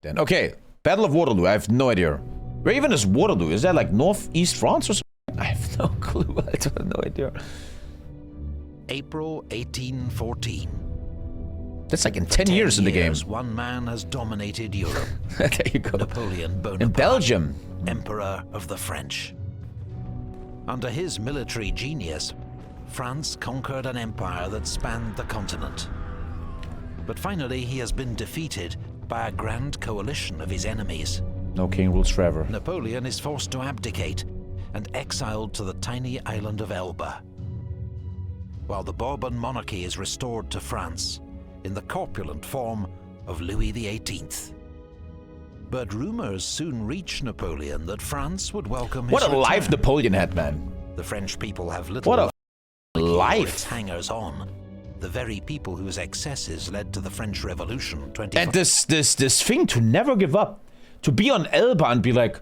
Then okay, Battle of Waterloo. I have no idea. Where even is Waterloo? Is that like northeast France or something? I have no clue. I have no idea. April 1814. That's like in 10 years in the game. One man has dominated Europe. There you go. Napoleon Bonaparte. In Belgium. Emperor of the French. Under his military genius, France conquered an empire that spanned the continent. But finally, he has been defeated by a grand coalition of his enemies. No king rules forever. Napoleon is forced to abdicate and exiled to the tiny island of Elba, while the Bourbon monarchy is restored to France in the corpulent form of Louis XVIII. But rumors soon reach Napoleon that France would welcome his return. What a life Napoleon had, man. The French people have little What a life. life. Hangers-on, the very people whose excesses led to the French Revolution. And this thing to never give up, to be on Elba and be like,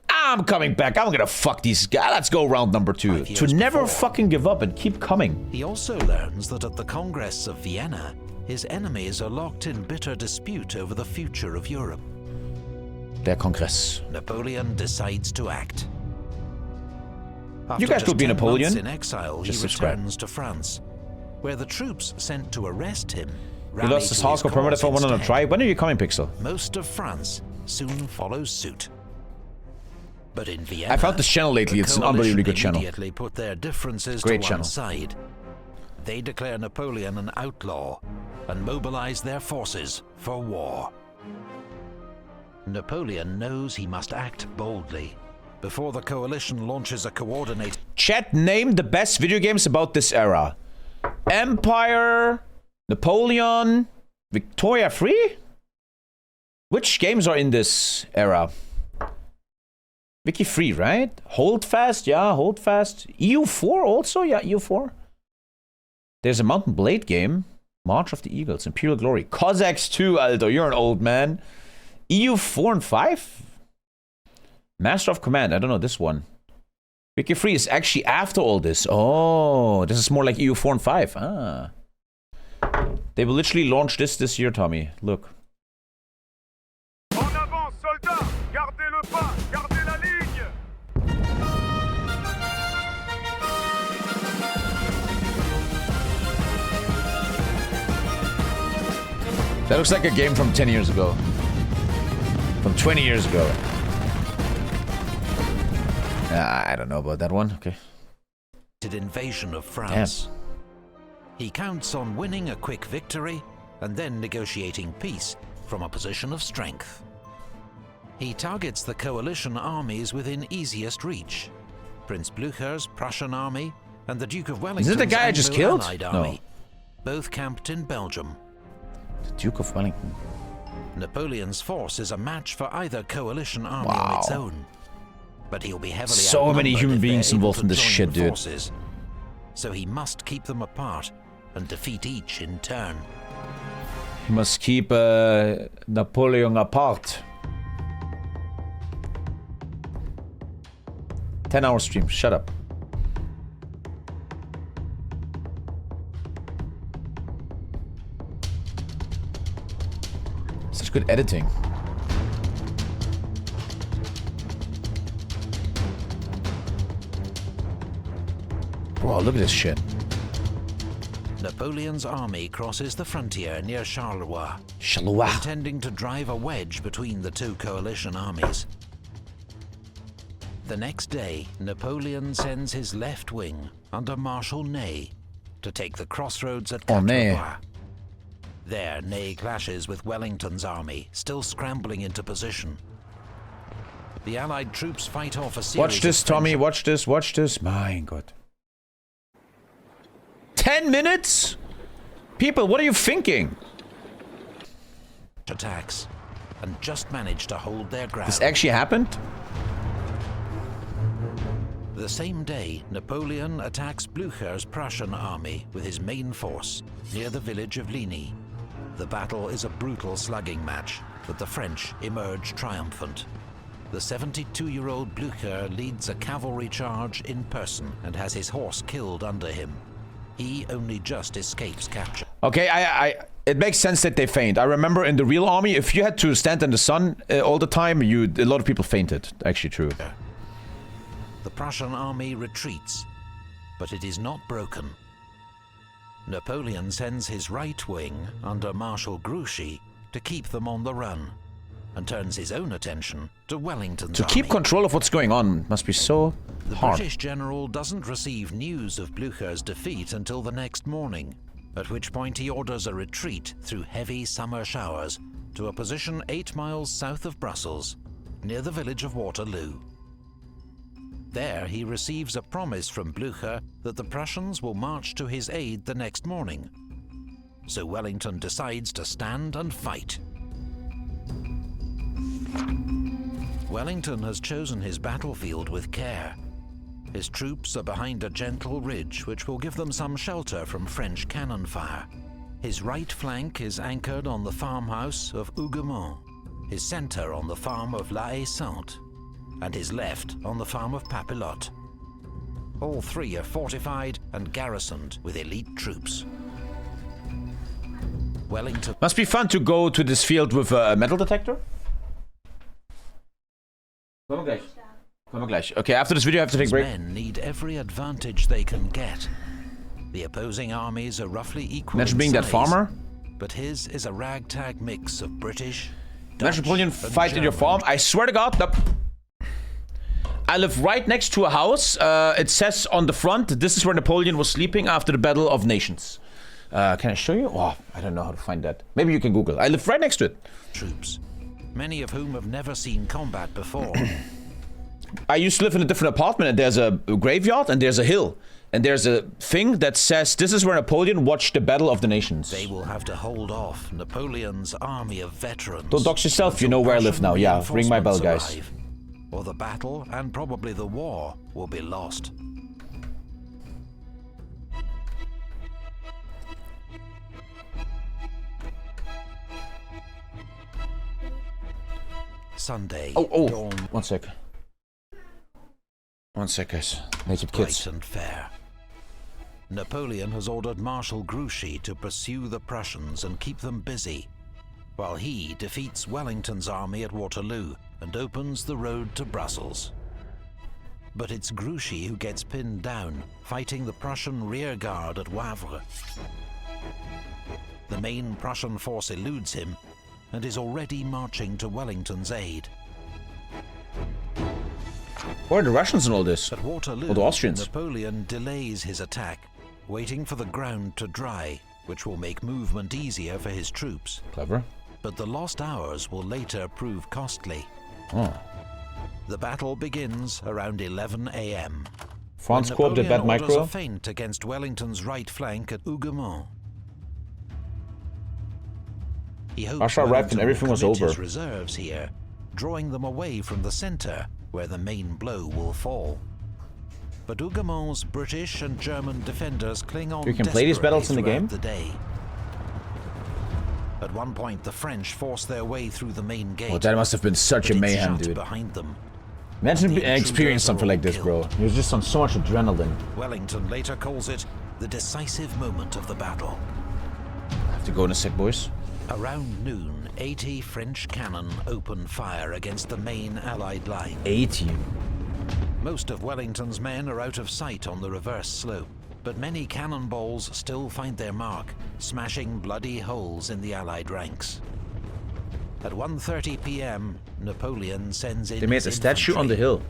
I'm coming back, I'm gonna fuck these guys, let's go round number 2. To never fucking give up and keep coming. He also learns that at the Congress of Vienna, his enemies are locked in bitter dispute over the future of Europe. Der Kongress. Napoleon decides to act. You guys could be Napoleon. In exile, Just he subscribe. returns to France, where the troops sent to arrest him He lost his hardcore permanent for one on a try. When are you coming, Pixel? Most of France soon follows suit. But in Vienna, I found this channel lately. It's an unbelievably good channel. Immediately put their differences Great to channel. one side. They declare Napoleon an outlaw and mobilize their forces for war. Napoleon knows he must act boldly before the coalition launches a coordinated... Chat, name the best video games about this era. Empire, Napoleon, Victoria Free? Which games are in this era? Wiki Free, right? Holdfast, yeah, Holdfast. EU4 also, yeah, EU4. There's a Mountain Blade game. March of the Eagles, Imperial Glory. Cossacks 2, Aldo, you're an old man. EU4 and 5? Master of Command, I don't know this one. Wiki Free is actually after all this. Oh, this is more like EU4 and 5. Ah. They will literally launch this year, Tommy. Look. En avant, soldats! Gardez le pas! Gardez la ligne! That looks like a game from 10 years ago. From 20 years ago. I don't know about that one. Okay. invasion of France. He counts on winning a quick victory and then negotiating peace from a position of strength. He targets the coalition armies within easiest reach. Prince Blücher's Prussian army and the Duke of Wellington's Is it the guy I just killed? Army, both camped in Belgium. The Duke of Wellington. Napoleon's force is a match for either coalition army on its own. But he'll be heavily so many human if beings they're able involved to in this join shit, dude. forces. So he must keep them apart and defeat each in turn. He must keep Napoleon apart. 10-hour stream, shut up. Such good editing. Bro, look at this shit. Napoleon's army crosses the frontier near Charleroi, intending to drive a wedge between the two coalition armies. The next day, Napoleon sends his left wing under Marshal Ney to take the crossroads at Charleroi. There, Ney clashes with Wellington's army, still scrambling into position. The Allied troops fight off a series Watch this, Tommy, watch this, watch this. My God. 10 minutes? People, what are you thinking? Attacks, and just manage to hold their ground. This actually happened? The same day, Napoleon attacks Blücher's Prussian army with his main force near the village of Ligny. The battle is a brutal slugging match, but the French emerge triumphant. The 72-year-old Blücher leads a cavalry charge in person and has his horse killed under him. He only just escapes capture. Okay, it makes sense that they faint. I remember in the real army, if you had to stand in the sun all the time, a lot of people fainted. Actually true. The Prussian army retreats, but it is not broken. Napoleon sends his right wing under Marshal Grouchy to keep them on the run, and turns his own attention to Wellington's army. To keep control of what's going on must be so hard. The British general doesn't receive news of Blücher's defeat until the next morning, at which point he orders a retreat through heavy summer showers to a position 8 miles south of Brussels, near the village of Waterloo. There he receives a promise from Blücher that the Prussians will march to his aid the next morning. So Wellington decides to stand and fight. Wellington has chosen his battlefield with care. His troops are behind a gentle ridge which will give them some shelter from French cannon fire. His right flank is anchored on the farmhouse of Hougoumont, his centre on the farm of La Haye-Sainte, and his left on the farm of Papelotte. All three are fortified and garrisoned with elite troops. Wellington Must be fun to go to this field with a metal detector. Kommen gleich. Okay, after this video I have to take a break. Men need every advantage they can get. The opposing armies are roughly equal. Imagine being that farmer. But his is a ragtag mix of British, Imagine Dutch, Napoleon and fight in your German. farm. I swear to God, I live right next to a house. It says on the front, this is where Napoleon was sleeping after the Battle of Nations. Can I show you? Oh, I don't know how to find that. Maybe you can Google. I live right next to it. Troops, many of whom have never seen combat before. I used to live in a different apartment, and there's a graveyard and there's a hill. And there's a thing that says this is where Napoleon watched the Battle of the Nations. They will have to hold off Napoleon's army of veterans. Don't dox yourself, you know where I live now. Yeah, ring my bell, guys. Arrive, or the battle and probably the war will be lost. Sunday. Oh, dawn 1 sec. 1 sec, guys. Native kids. bright and fair. Napoleon has ordered Marshal Grouchy to pursue the Prussians and keep them busy, while he defeats Wellington's army at Waterloo and opens the road to Brussels. But it's Grouchy who gets pinned down, fighting the Prussian rear guard at Wavre. The main Prussian force eludes him and is already marching to Wellington's aid. Where are the Russians in all this? At Waterloo, Or the Austrians? Napoleon delays his attack, waiting for the ground to dry, which will make movement easier for his troops. Clever. But the lost hours will later prove costly. Oh. The battle begins around 11 a.m. France when co-op did bad Napoleon orders micro. a feint against Wellington's right flank at Hougoumont. He hoped Russia arrived and Wellington everything will was commit over. his reserves here, drawing them away from the centre, where the main blow will fall. But Hougomont's British and German defenders cling on. You can play these battles in the desperately game? throughout the day. At one point, the French force their way through the main gate. Oh, that must have been such but a it's mayhem, shut dude. behind them. Imagine The experiencing intruders something are like all this, bro. killed. He was just on so much adrenaline. Wellington later calls it the decisive moment of the battle. I have to go in a sec, boys. Around noon, 80 French cannon open fire against the main Allied line. 80. Most of Wellington's men are out of sight on the reverse slope, but many cannonballs still find their mark, smashing bloody holes in the Allied ranks. At 1:30 p.m., Napoleon sends in They made his a statue on the infantry. hill.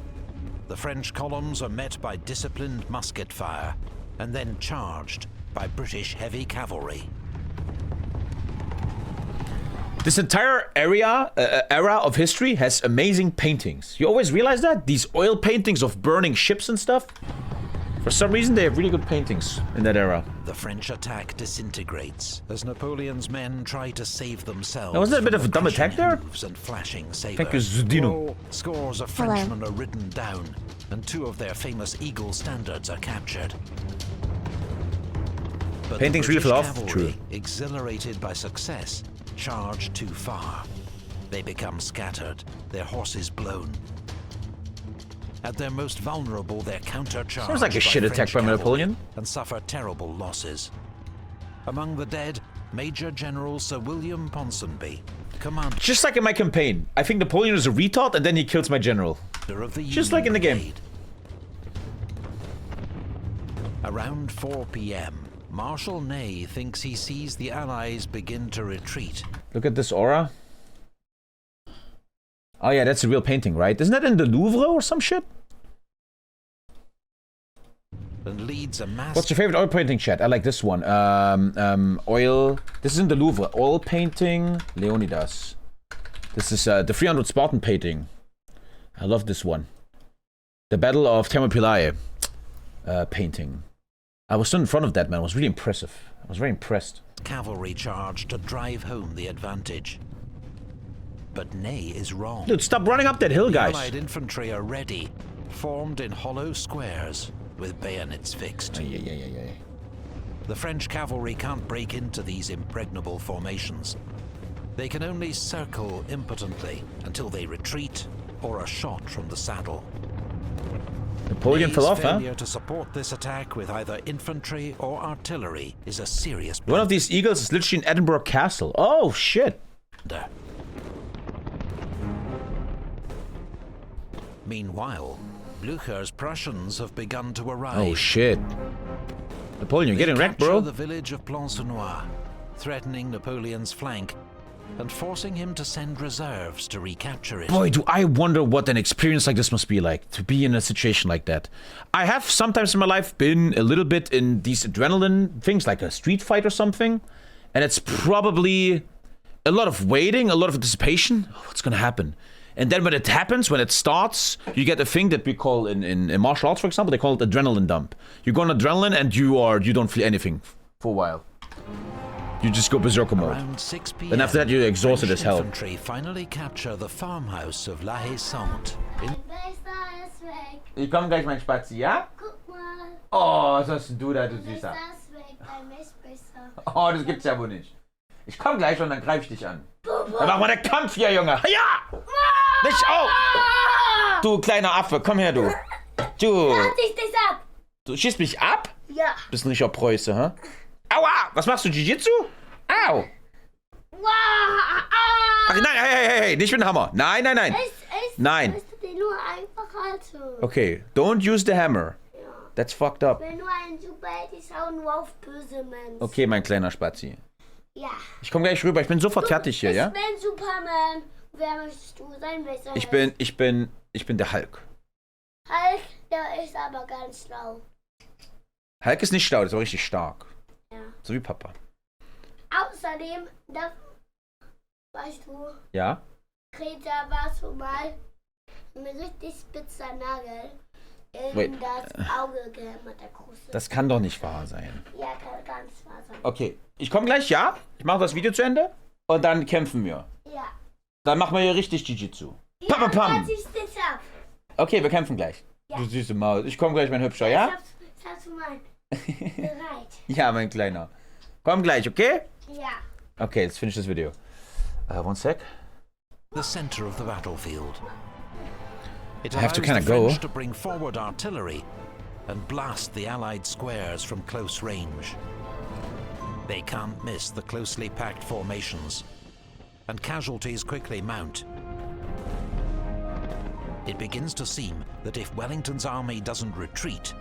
The French columns are met by disciplined musket fire, and then charged by British heavy cavalry. This entire era of history has amazing paintings. You always realize that? These oil paintings of burning ships and stuff. For some reason, they have really good paintings in that era. The French attack disintegrates as Napoleon's men try to save themselves. Now, wasn't that a bit from of a the dumb crushing attack there? hooves and flashing sabers. Thank you, Zudino. Scores of Frenchmen are ridden down, and 2 of their famous Eagle standards are captured. But Paintings the really British fell off. cavalry, True. exhilarated by success, charge too far. They become scattered, their horses blown. At their most vulnerable, they're countercharged Sounds like a by shit attack French by cavalry Napoleon. and suffer terrible losses. Among the dead Major General Sir William Ponsonby, commander Just like in my campaign. I think Napoleon is a retard and then he kills my general. of the Just Union like in the game. Brigade. Around 4 p.m., Marshal Ney thinks he sees the Allies begin to retreat. Look at this aura. Oh yeah, that's a real painting, right? Isn't that in the Louvre or some shit? And leads a mass. What's your favorite oil painting, chat? I like this one. Oil. This is in the Louvre. Oil painting. Leonidas. This is the 300 Spartan painting. I love this one. The Battle of Thermopylae painting. I was stood in front of that, man. It was really impressive. I was very impressed. Cavalry charge to drive home the advantage. But Ney is wrong. Dude, stop running up that hill, The guys. Allied infantry are ready, formed in hollow squares with bayonets fixed. Yeah. The French cavalry can't break into these impregnable formations. They can only circle impotently until they retreat or are shot from the saddle. Napoleon Ney's fell off, huh? failure to support this attack with either infantry or artillery is a serious One of these eagles is literally in Edinburgh Castle. Oh, shit. blunder. Meanwhile, Blücher's Prussians have begun to arrive. Oh, shit. Napoleon, you're They getting wrecked, capture bro. the village of Plancenoit, threatening Napoleon's flank and forcing him to send reserves to recapture it. Boy, do I wonder what an experience like this must be like, to be in a situation like that. I have sometimes in my life been a little bit in these adrenaline things, like a street fight or something, and it's probably a lot of waiting, a lot of anticipation. What's gonna happen? And then when it happens, when it starts, you get a thing that we call in martial arts, for example, they call it adrenaline dump. You go on adrenaline and you don't feel anything for a while. You just go berserker mode. Around 6 p.m. Then after that, you're exhausted French as hell. Infantry finally capture the farmhouse of La Haye-Sainte. Messer ist weg. Ich komme gleich, mein Spazi, ja? Guck mal. Oh, was hast du da, du Süßer? Messer ist weg. Dein Messbesser. Oh, das gibt's ja wohl nicht. Ich komm gleich und dann greif ich dich an. Dann machen wir den Kampf hier, Junge. Ja! Nicht auf! Du kleiner Affe, komm her, du. Du. Dich das ab. Du schießt mich ab? Ja. Bist ein richtiger Preuße, hä? Aua! Was machst du, Jiu-Jitsu? Au! Wow. Ach, nein, hey, nicht mit dem Hammer. Nein. Nein. Musst du den nur einfach halten. Okay, don't use the hammer. Ja. That's fucked up. Wenn du einen Superheld ist, auch nur auf böse Menschen. Okay, mein kleiner Spazi. Ja. Ich komm gleich rüber, ich bin sofort fertig hier, ja? Ich bin Superman. Wer möchtest du sein? Messer? Ich bin der Hulk. Hulk, der ist aber ganz schlau. Hulk ist nicht schlau, der ist aber richtig stark. Ja. So wie Papa. Außerdem, da, weißt du, Ja? Greta war schon mal ein richtig spitzer Nagel in Wait. das Auge gehämmert, der große. Das kann doch nicht wahr sein. Ja, kann ganz wahr sein. Okay, ich komme gleich, ja? Ich mache das Video zu Ende und dann kämpfen wir. Ja. Dann machen wir hier richtig Jiu-Jitsu. Ja, Pam, pam. das ist das ab. Okay, wir kämpfen gleich. Ja. Du süße Maus. Ich komme gleich, mein Hübscher, ja? Das hast du mal bereit. Ja, mein Kleiner. Komm gleich, okay? Ja. Okay, let's finish this video. One sec. The center of the battlefield. It I have to allows kinda the go. French to bring forward artillery and blast the Allied squares from close range. They can't miss the closely packed formations, and casualties quickly mount. It begins to seem that if Wellington's army doesn't retreat,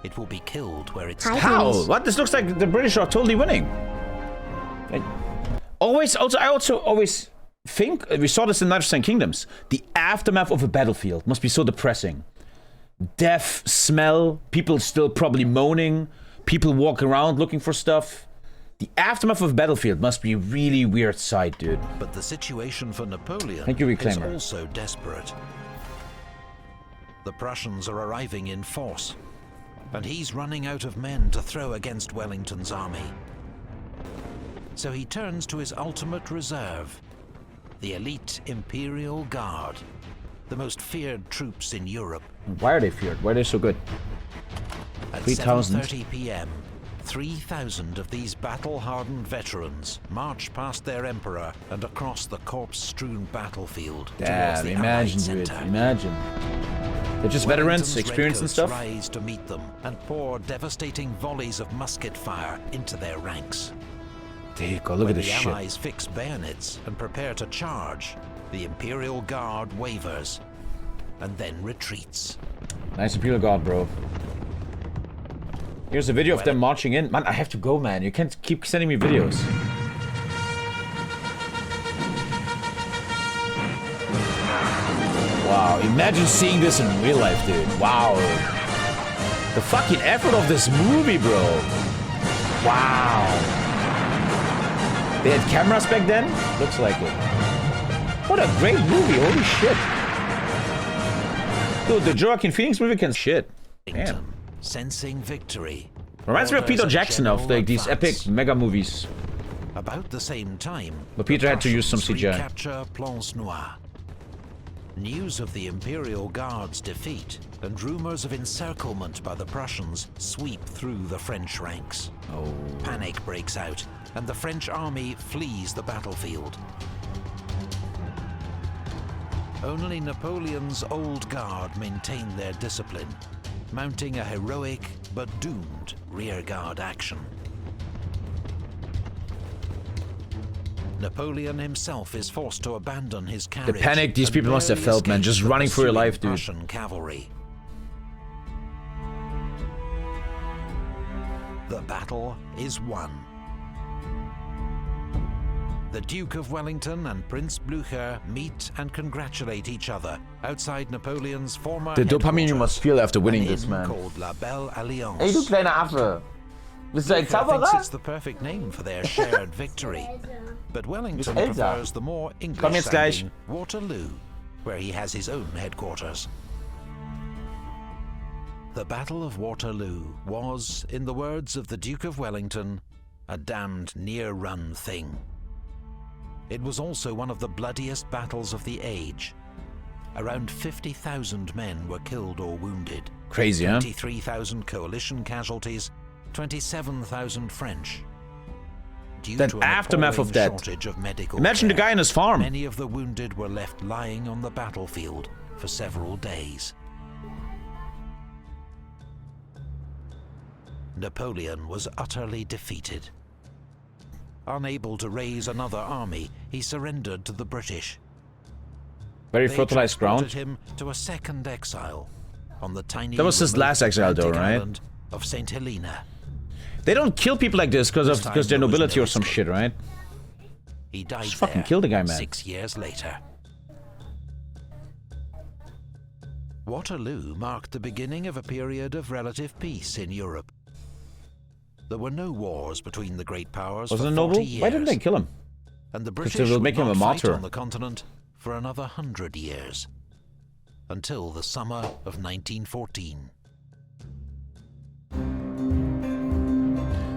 it will be killed where it stands. How? What? This looks like the British are totally winning. I also always think, we saw this in Knights of St. Kingdoms, the aftermath of a battlefield must be so depressing. Death, smell, people still probably moaning, people walk around looking for stuff. The aftermath of a battlefield must be a really weird sight, dude. But the situation for Napoleon Thank you, is Reclaimer. also desperate. The Prussians are arriving in force, and he's running out of men to throw against Wellington's army. So he turns to his ultimate reserve, the elite Imperial Guard, the most feared troops in Europe. Why are they feared? Why are they so good? At 3,000. 7:30 p.m., 3,000 of these battle-hardened veterans march past their emperor and across the corpse-strewn battlefield towards Damn, the imagine, Allied dude. center. Imagine. They're just veterans, Wellington's experienced and redcoats stuff. rise to meet them and pour devastating volleys of musket fire into their ranks. Dude, go look at When this the shit. Allies fix bayonets and prepare to charge, the Imperial Guard wavers and then retreats. Nice Imperial Guard, bro. Here's a video of them marching in. Man, I have to go, man. You can't keep sending me videos. Wow, imagine seeing this in real life, dude. Wow. The fucking effort of this movie, bro. Wow. They had cameras back then? Looks like it. What a great movie, holy shit. Dude, the Joaquin Phoenix movie can shit. Damn. Sensing victory. Reminds me of orders Peter a Jackson of general like these advance. epic mega movies. About the same time, But Peter had to use some Prussians CGI. recapture Plancenoit. News of the Imperial Guard's defeat and rumors of encirclement by the Prussians sweep through the French ranks. Oh. Panic breaks out, and the French army flees the battlefield. Only Napoleon's old guard maintained their discipline, mounting a heroic but doomed rearguard action. Napoleon himself is forced to abandon his carriage. The panic these and people must have barely felt, man, escapes just the running for your pursuing life, dude. Prussian cavalry. The battle is won. The Duke of Wellington and Prince Blücher meet and congratulate each other outside Napoleon's former The dopamine you headquarters, must feel after winning an this, inn man. called La Belle Alliance. Ey, du kleiner Affe. Bist du ein Blücher thinks Zauberer? it's the perfect name for their shared victory, but Wellington Elsa. prefers the more Komm jetzt gleich. English-sounding Waterloo, where he has his own headquarters. The Battle of Waterloo was, in the words of the Duke of Wellington, a damned near-run thing. It was also one of the bloodiest battles of the age. Around 50,000 men were killed or wounded. Crazy, huh? 23,000 coalition casualties, 27,000 French. Due Then to an aftermath of appalling that. shortage of medical Imagine the care, guy in his farm. many of the wounded were left lying on the battlefield for several days. Napoleon was utterly defeated. Unable to raise another army, he surrendered to the British. Very They fertilized transported ground. him to a second exile on the tiny That was his remote last exile though, Atlantic right? island of St. Helena. They don't kill people like this because time they're there was nobility no or some escape. shit, right? He died Just fucking there kill the guy, man. 6 years later. Waterloo marked the beginning of a period of relative peace in Europe. There were no wars between the great powers Wasn't for it noble? 40 years. Why didn't they kill him? And the Because British they will would make him not a fight martyr. on the continent for another 100 years, until the summer of 1914.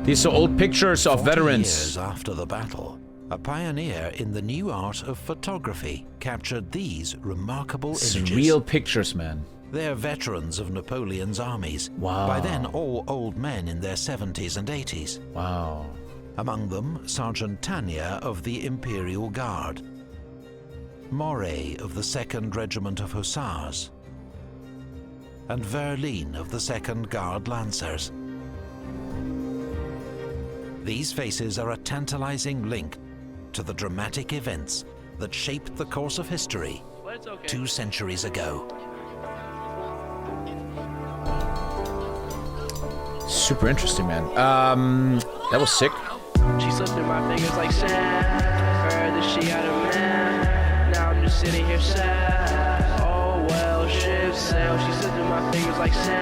These are old pictures of 40 veterans. years after the battle, a pioneer in the new art of photography captured these remarkable It's images. real pictures, man. They're veterans of Napoleon's armies. Wow. By then, all old men in their 70s and 80s. Wow. Among them, Sergeant Tanya of the Imperial Guard, Moray of the 2nd Regiment of Hussars, and Verline of the 2nd Guard Lancers. These faces are a tantalizing link to the dramatic events that shaped the course of history 2 centuries ago. Super interesting, man. That was sick. She slipped through my fingers like sand. Heard that she had a man. Now I'm just sitting here sad. Oh well, ship sail. She slipped through my fingers like sand.